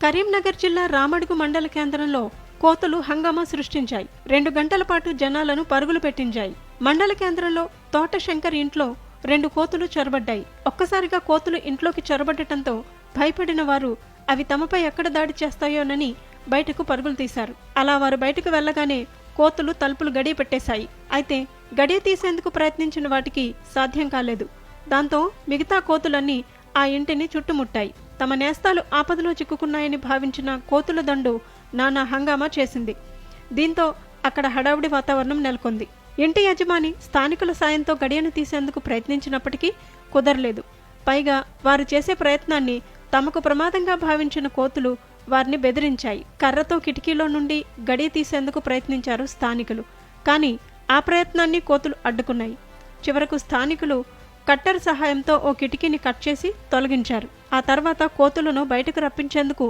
కరీంనగర్ జిల్లా రామడుగు మండల కేంద్రంలో కోతులు హంగామా సృష్టించాయి. 2 గంటల పాటు జనాలను పరుగులు పెట్టించాయి. మండల కేంద్రంలో తోట శంకర్ ఇంట్లో 2 కోతులు చొరబడ్డాయి. ఒక్కసారిగా కోతులు ఇంట్లోకి చొరబడటంతో భయపడిన వారు అవి తమపై ఎక్కడ దాడి చేస్తాయోనని బయటకు పరుగులు తీశారు. అలా వారు బయటకు వెళ్లగానే కోతులు తలుపులు గడియ పెట్టేశాయి. అయితే గడియ తీసేందుకు ప్రయత్నించిన వాటికి సాధ్యం కాలేదు. దాంతో మిగతా కోతులన్నీ ఆ ఇంటిని చుట్టుముట్టాయి. తమ నేస్తాలు ఆపదలో చిక్కుకున్నాయని భావించిన కోతుల దండు నానా హంగామా చేసింది. దీంతో అక్కడ హడావుడి వాతావరణం నెలకొంది. ఇంటి యజమాని స్థానికుల సాయంతో గడియను తీసేందుకు ప్రయత్నించినప్పటికీ కుదరలేదు. పైగా వారు చేసే ప్రయత్నాన్ని తమకు ప్రమాదంగా భావించిన కోతులు వారిని బెదిరించాయి. కర్రతో కిటికీలో నుండి గడియ తీసేందుకు ప్రయత్నించారు స్థానికులు. కానీ ఆ ప్రయత్నాన్ని కోతులు అడ్డుకున్నాయి. చివరకు స్థానికులు కట్టర్ సహాయంతో ఓ కిటికీని కట్ చేసి తొలగించారు. ఆ తర్వాత కోతులను బయటకు రప్పించేందుకు